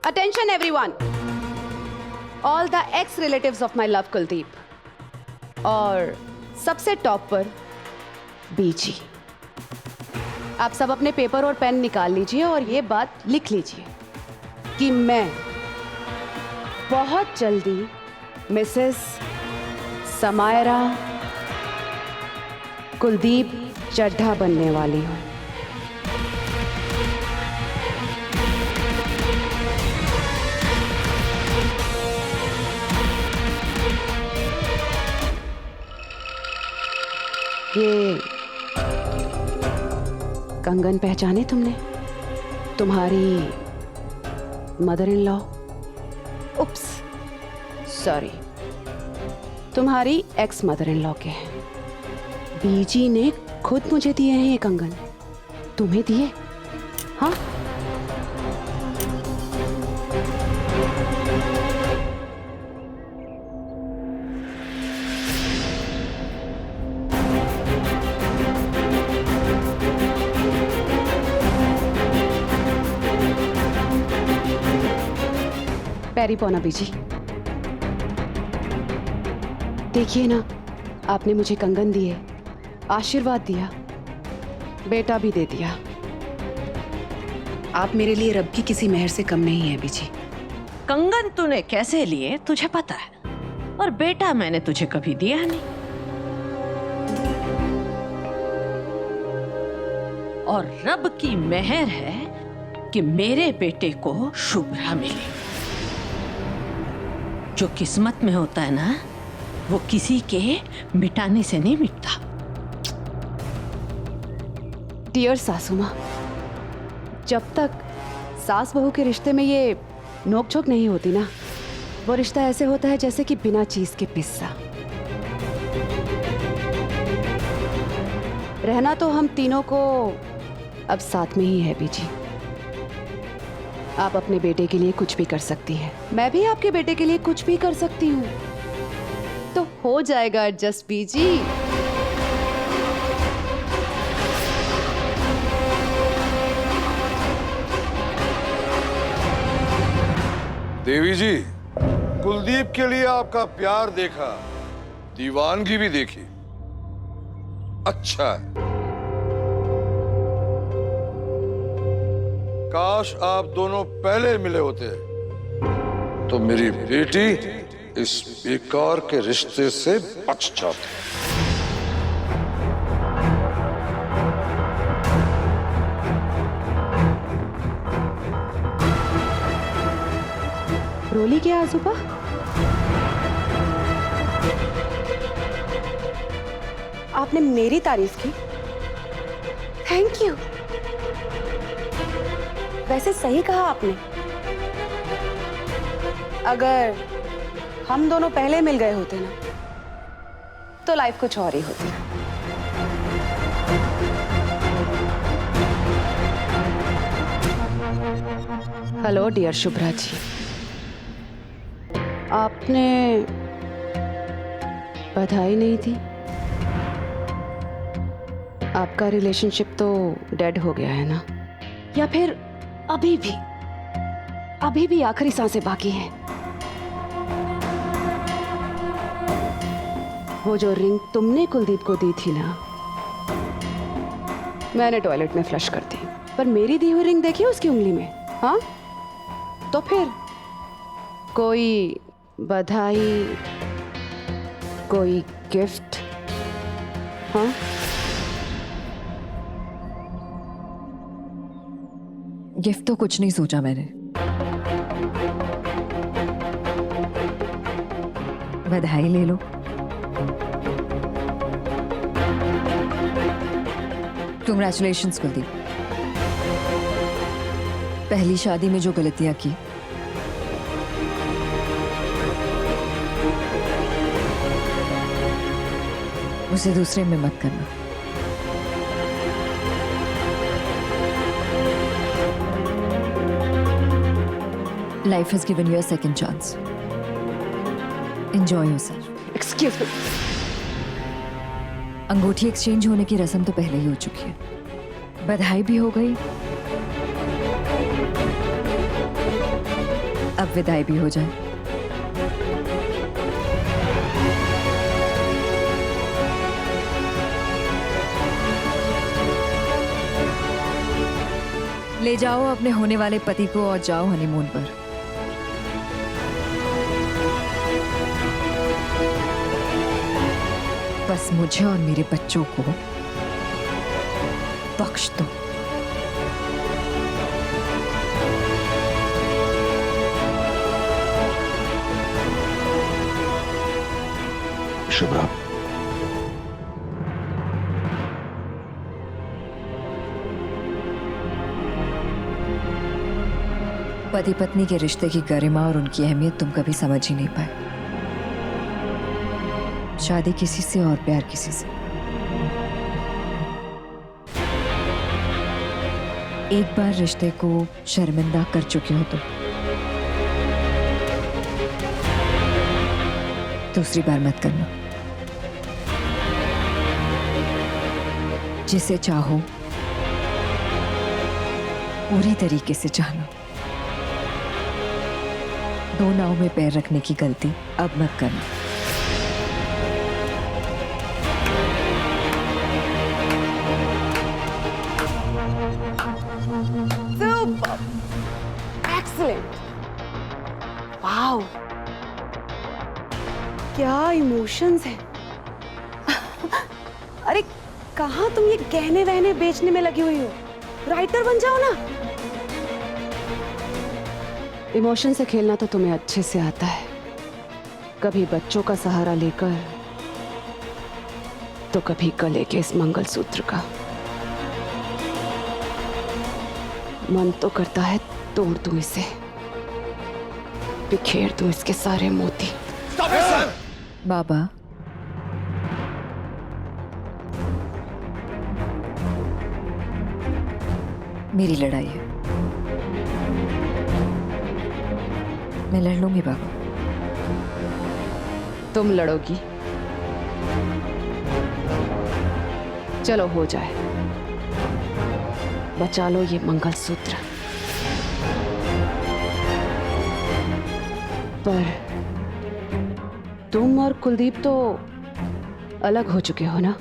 Attention everyone, all the ex-relatives of my love Kuldeep. और सबसे top पर बीजी। आप सब अपने पेपर और पेन निकाल लीजिए और ये बात लिख लीजिए कि मैं बहुत जल्दी मिसेस समायरा कुलदीप चड्ढा बनने वाली हूँ। ये कंगन पहचाने तुमने? तुम्हारी mother in law, oops sorry, तुम्हारी एक्स मदर इन लॉ के हैं। बीजी ने खुद मुझे दिए हैं ये कंगन। तुम्हें दिए? हाँ, पैरी पौना बीजी। देखिए ना, आपने मुझे कंगन दिए, आशीर्वाद दिया, बेटा भी दे दिया। आप मेरे लिए रब की किसी मेहर से कम नहीं है बीजी। कंगन तूने कैसे लिए तुझे पता है, और बेटा मैंने तुझे कभी दिया नहीं। और रब की मेहर है कि मेरे बेटे को शुभ्रा मिली। जो किस्मत में होता है ना, वो किसी के मिटाने से नहीं मिटता। डियर सासू माँ, जब तक सास बहू के रिश्ते में ये नोकझोंक नहीं होती ना, वो रिश्ता ऐसे होता है जैसे कि बिना चीज के पिज्जा। रहना तो हम तीनों को अब साथ में ही है बीजी। आप अपने बेटे के लिए कुछ भी कर सकती हैं, मैं भी आपके बेटे के लिए कुछ भी कर सकती हूँ। तो हो जाएगा एडजस्ट बीजी। देवी जी, कुलदीप के लिए आपका प्यार देखा, दीवानगी भी देखी। अच्छा है। काश आप दोनों पहले मिले होते तो मेरी बेटी इस बेकार के रिश्ते से बच जाती। रोली क्या आजूबा? आपने मेरी तारीफ की, थैंक यू। वैसे सही कहा आपने, अगर हम दोनों पहले मिल गए होते ना, तो लाइफ कुछ और ही होती। हेलो डियर शुभ्रा जी, आपने बधाई नहीं दी। आपका रिलेशनशिप तो डेड हो गया है ना, या फिर अभी भी आखिरी सांसें बाकी हैं? वो जो रिंग तुमने कुलदीप को दी थी ना, मैंने टॉयलेट में फ्लश कर दी, पर मेरी दी हुई रिंग देखी उसकी उंगली में। हाँ, तो फिर कोई बधाई, कोई गिफ्ट? हाँ, गिफ्ट तो कुछ नहीं सोचा मैंने। बधाई ले लो। कंग्रेचुलेशंस कुलदीप। पहली शादी में जो गलतियां की, उसे दूसरे में मत करना। Life has given you a second chance. Enjoy yourself. Excuse me. अंगूठी एक्सचेंज होने की रस्म तो पहले ही हो चुकी है, बधाई भी हो गई, अब विदाई भी हो जाए। ले जाओ अपने होने वाले पति को और जाओ हनीमून पर। बस मुझे और मेरे बच्चों को बख्श दो। शुभ्रा, पति पत्नी के रिश्ते की गरिमा और उनकी अहमियत तुम कभी समझ ही नहीं पाए। शादी किसी से और प्यार किसी से। एक बार रिश्ते को शर्मिंदा कर चुके हो तो दूसरी बार मत करना। जिसे चाहो पूरी तरीके से चाहना। दो नाव में पैर रखने की गलती अब मत करना। एक्सीलेंट, वाओ, क्या इमोशंस हैं। अरे कहाँ तुम ये गहने वहने बेचने में लगी हुई हो? राइटर बन जाओ ना। इमोशन से खेलना तो तुम्हें अच्छे से आता है, कभी बच्चों का सहारा लेकर तो कभी गले के इस मंगलसूत्र का। मन तो करता है तोड़ दूं इसे, बिखेर दूं इसके सारे मोती। बाबा, मेरी लड़ाई है, मैं लड़ लूंगी बाबा। तुम लड़ोगी? चलो हो जाए, बचा लो ये मंगलसूत्र। पर तुम और कुलदीप तो अलग हो चुके हो ना,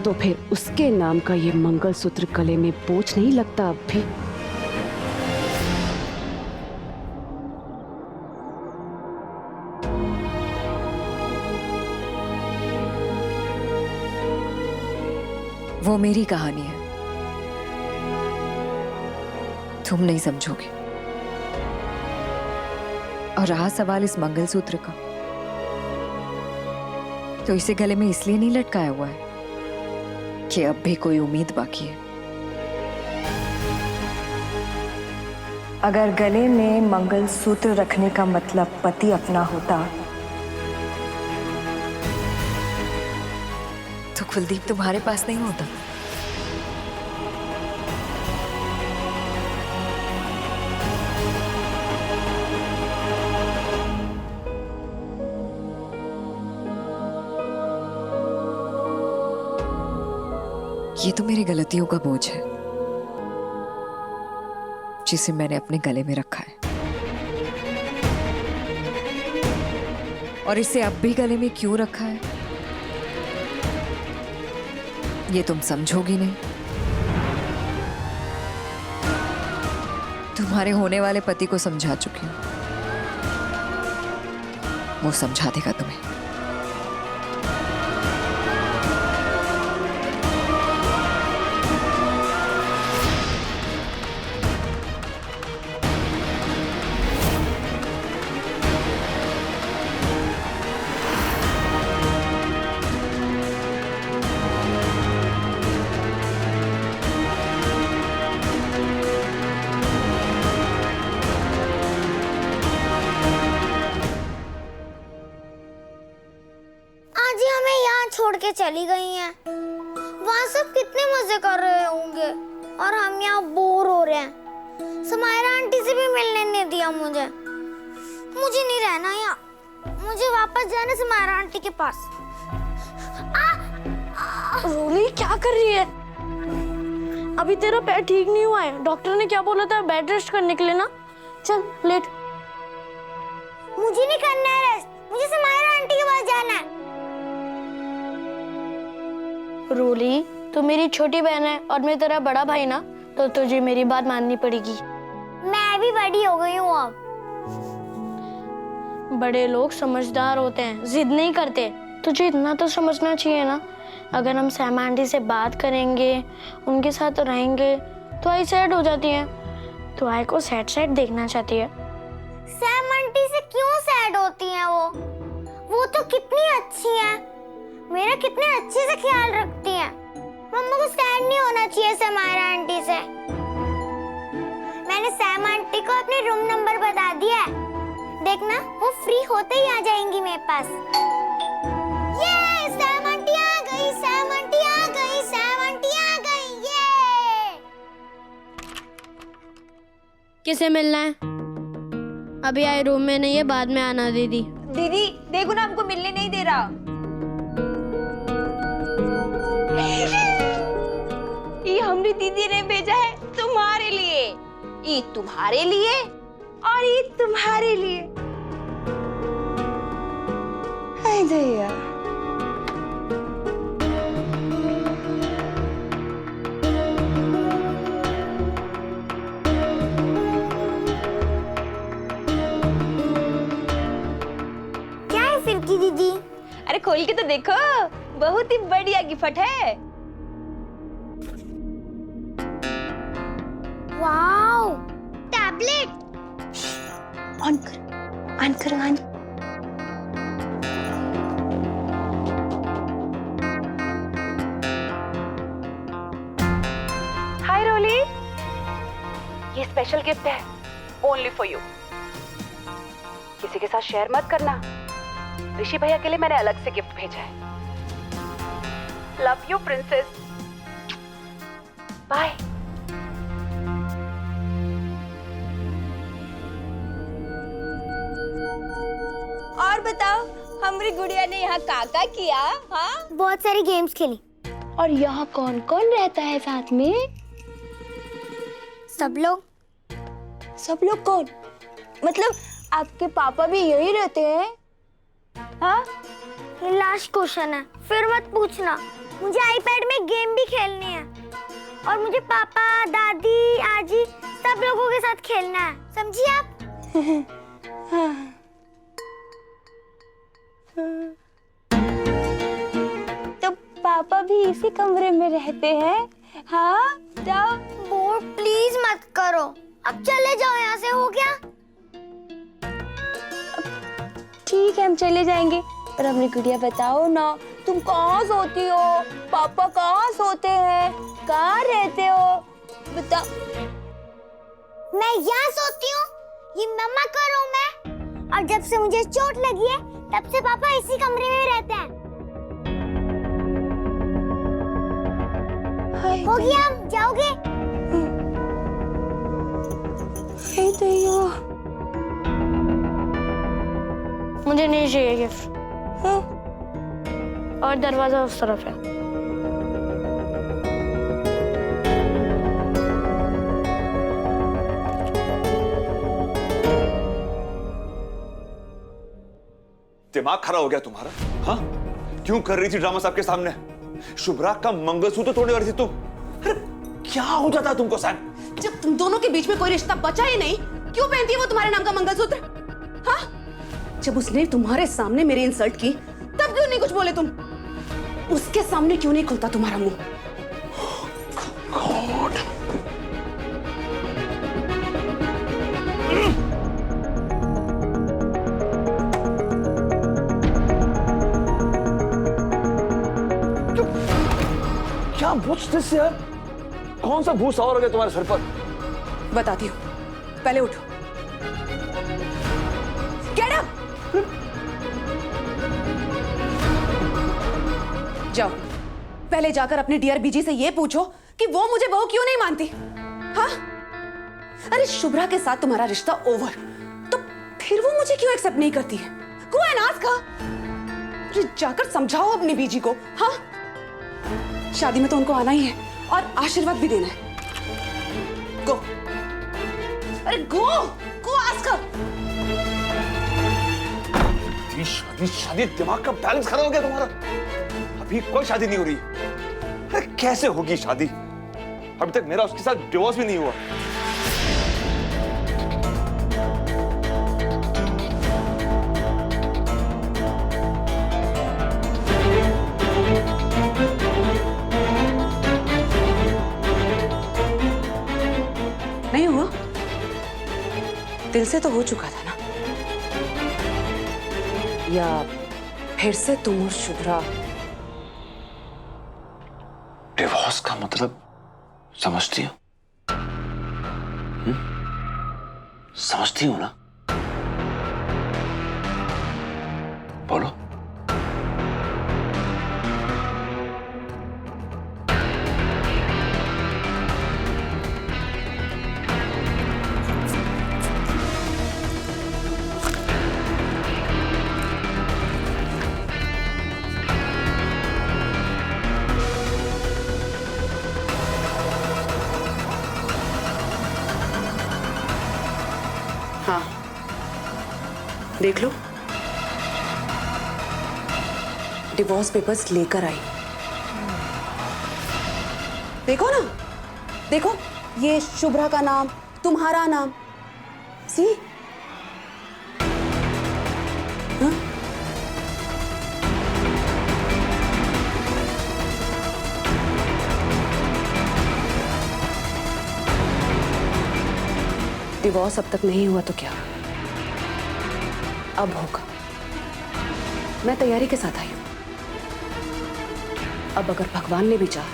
तो फिर उसके नाम का ये मंगलसूत्र गले में बोझ नहीं लगता अब भी? वो मेरी कहानी है, तुम नहीं समझोगे। और रहा सवाल इस मंगलसूत्र का, तो इसे गले में इसलिए नहीं लटकाया हुआ है कि अब भी कोई उम्मीद बाकी है। अगर गले में मंगलसूत्र रखने का मतलब पति अपना होता तो कुलदीप तुम्हारे पास नहीं होता। ये तो मेरी गलतियों का बोझ है जिसे मैंने अपने गले में रखा है, और इसे अब भी गले में क्यों रखा है ये तुम समझोगी नहीं। तुम्हारे होने वाले पति को समझा चुकी हूं, वो समझा देगा तुम्हें। छोड़ के चली गई हैं। वहाँ सब कितने मजे कर रहे होंगे और हम यहाँ बोर हो रहे हैं। समायरा आंटी से भी मिलने नहीं दिया मुझे नहीं रहना यहाँ, मुझे वापस जाना समायरा आंटी के पास। रोली क्या कर रही है? अभी तेरा पैर ठीक नहीं हुआ है, डॉक्टर ने क्या बोला था, बेड रेस्ट करने के लिए ना। चल लेट। मुझे नहीं करना है रेस्ट, मुझे समायरा आंटी के पास जाना है। रोली, तू मेरी छोटी बहन है और मैं तेरा बड़ा भाई ना, तो तुझे मेरी बात माननी पड़ेगी। मैं भी बड़ी हो गई हूँ अब। बड़े लोग समझदार होते हैं, जिद नहीं करते। तुझे इतना तो समझना चाहिए ना, अगर हम सैम आंटी से बात करेंगे, उनके साथ रहेंगे, तो आई सैड हो जाती है। तो आई को सैड सैड देखना चाहती है। सैम आंटी से क्यों सैड होती हैं वो तो कितनी अच्छी हैं, मेरा कितने अच्छे से ख्याल रखती हैं। मम्मा को सैड नहीं होना चाहिए समायरा आंटी से। मैंने सैम आंटी को अपने रूम नंबर बता दिया है, देखना वो फ्री होते ही आ जाएंगी मेरे पास। ये सैम आंटी आ गई, सैम आंटी आ गई, सैम आंटी आ गई। ये किसे मिलना है? अभी आई रूम में नहीं है, बाद में आना। दीदी दीदी देखो ना, हमको मिलने नहीं दे रहा। ये हमारी दीदी ने भेजा है तुम्हारे लिए, ये तुम्हारे लिए और ये तुम्हारे लिए। हाय दया। क्या है फिर की दीदी? अरे खोल के तो देखो, बहुत ही बढ़िया गिफ्ट है। Wow, tablet. ऑन कर, ऑन कर, ऑन। हाय रोली, ये स्पेशल गिफ्ट है, ओनली फॉर यू। किसी के साथ शेयर मत करना। ऋषि भैया के लिए मैंने अलग से गिफ्ट भेजा है। Love you princess, bye. और बताओ, हमारी गुड़िया ने यहाँ काका किया? हाँ, बहुत सारी गेम्स खेली। और यहाँ कौन कौन रहता है साथ में? सब लोग। सब लोग कौन? मतलब आपके पापा भी यही रहते हैं? हाँ, ये लास्ट क्वेश्चन है, फिर मत पूछना। मुझे आईपैड में गेम भी खेलनी है और मुझे पापा, दादी, आजी सब लोगों के साथ खेलना है, समझिए आप? तो पापा भी इसी कमरे में रहते हैं? हाँ, जाओ। बोर प्लीज मत करो, अब चले जाओ यहाँ से, हो गया? ठीक है, हम चले जाएंगे। पर अपनी गुड़िया बताओ ना, तुम कहाँ सोती हो? पापा कहाँ सोते हैं? कहाँ रहते हो? बताओ। मैं यहाँ सोती हूँ, ये मम्मा का रूम है, और जब से मुझे चोट लगी है तब से पापा इसी कमरे में रहते हैं। हो गया, हम जाओगे? मुझे नहीं चाहिए गिफ्ट। और दरवाजा उस तरफ है। दिमाग खराब हो गया तुम्हारा? हाँ, क्यों कर रही थी ड्रामा सबके सामने? शुभ्रा का मंगलसूत्र तोड़ने वाली थी तुम। अरे क्या हो जाता तुमको सैम? जब तुम दोनों के बीच में कोई रिश्ता बचा ही नहीं, क्यों पहनती है वो तुम्हारे नाम का मंगलसूत्र? हाँ? जब उसने तुम्हारे सामने मेरी इंसल्ट की, तब क्यों नहीं कुछ बोले तुम? उसके सामने क्यों नहीं खुलता तुम्हारा मुंह? गॉड। क्या पूछते से यार? कौन सा भूत सवार हो गया तुम्हारे सर पर? बताती हूँ, पहले उठो। Get up! जाओ, पहले जाकर अपने डियर बीजी से ये पूछो कि वो मुझे बहू क्यों नहीं मानती। हाँ? अरे शुभ्रा के साथ तुम्हारा रिश्ता ओवर, तो फिर वो मुझे क्यों एक्सेप्ट नहीं करती है? Go and ask her. अरे जाकर समझाओ अपनी बीजी को। हाँ? शादी में तो उनको आना ही है और आशीर्वाद भी देना है। गो। अरे गो आस्क हर। शादी शादी, दिमाग का बैलेंस खराब हो गया तुम्हारा। अभी कोई शादी नहीं हो रही। अरे कैसे होगी शादी? अभी तक मेरा उसके साथ डिवोर्स भी नहीं हुआ। नहीं हुआ? दिल से तो हो चुका था ना? या फिर से तुम और शुभ्रा? डिवोर्स का मतलब समझती हो? समझती हो ना? बोलो। हाँ, देख लो, डिवोर्स पेपर्स लेकर आई। देखो ना, देखो, ये शुभ्रा का नाम, तुम्हारा नाम। सी? हाँ? डिवोर्स अब तक नहीं हुआ तो क्या, अब होगा। मैं तैयारी के साथ आई हूं। अब अगर भगवान ने भी चाहा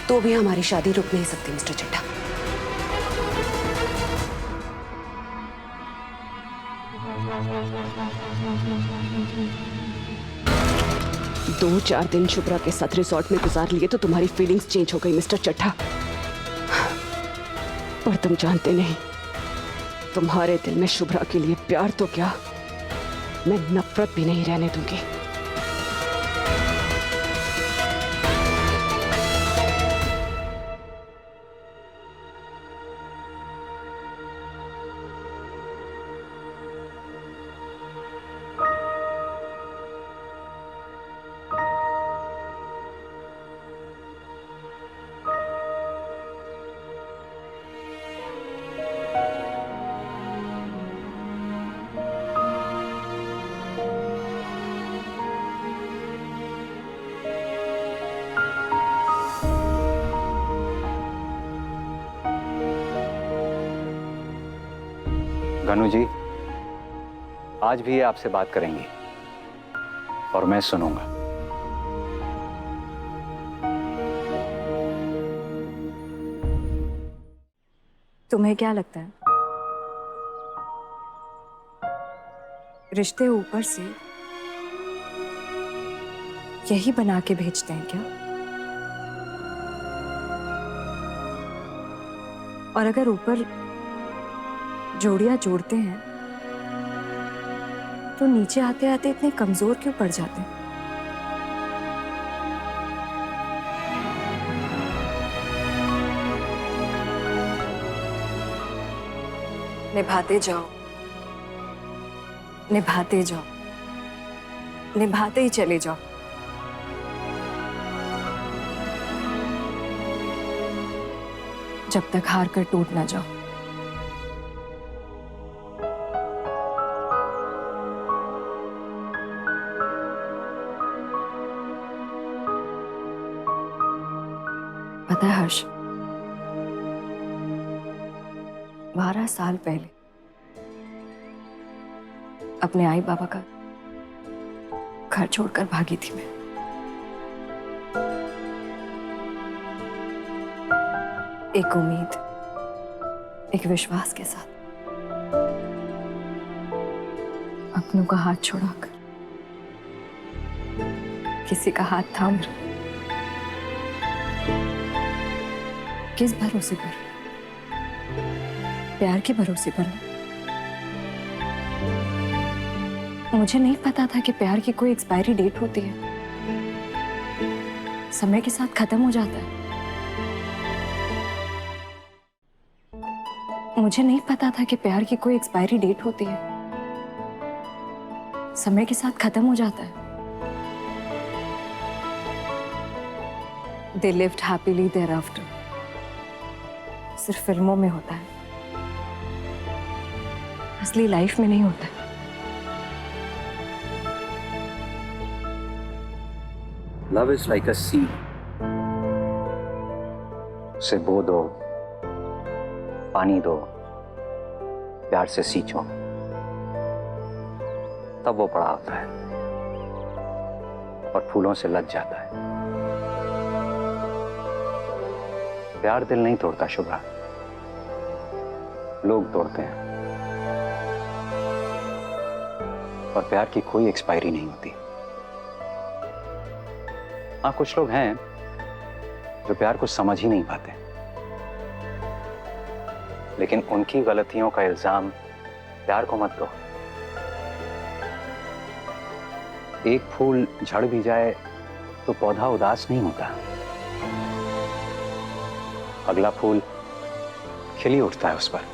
तो भी हमारी शादी रुक नहीं सकती मिस्टर चड्ढा। दो चार दिन शुभ्रा के साथ रिसोर्ट में गुजार लिए तो तुम्हारी फीलिंग्स चेंज हो गई मिस्टर चड्ढा। पर तुम जानते नहीं, तुम्हारे दिल में शुभ्रा के लिए प्यार तो क्या, मैं नफरत भी नहीं रहने दूंगी। गनु जी, आज भी ये आपसे बात करेंगी और मैं सुनूंगा। तुम्हें क्या लगता है, रिश्ते ऊपर से यही बना के भेजते हैं क्या? और अगर ऊपर जोड़ियां जोड़ते हैं तो नीचे आते आते इतने कमजोर क्यों पड़ जाते हैं? निभाते जाओ, निभाते जाओ, निभाते ही चले जाओ। जब तक हार कर टूट ना जाओ। पता है हर्ष, 12 साल पहले अपने आई बाबा का घर छोड़कर भागी थी मैं। एक उम्मीद, एक विश्वास के साथ, अपनों का हाथ छुड़ाकर किसी का हाथ थाम कर, किस भरोसे पर? प्यार के भरोसे पर। मुझे नहीं पता था कि प्यार की कोई एक्सपायरी डेट होती है, समय के साथ खत्म हो जाता है। मुझे नहीं पता था कि प्यार की कोई एक्सपायरी डेट होती है, समय के साथ खत्म हो जाता है। They lived happily thereafter. सिर्फ फिल्मों में होता है, असली लाइफ में नहीं होता है। Love is like a seed, उसे बो दो, पानी दो, प्यार से सींचो, तब वो बड़ा होता है और फूलों से लद जाता है। प्यार दिल नहीं तोड़ता शुभ्रा, लोग तोड़ते हैं। और प्यार की कोई एक्सपायरी नहीं होती। हाँ, कुछ लोग हैं जो प्यार को समझ ही नहीं पाते, लेकिन उनकी गलतियों का इल्जाम प्यार को मत दो। एक फूल झड़ भी जाए तो पौधा उदास नहीं होता, अगला फूल खिली उठता है उस पर।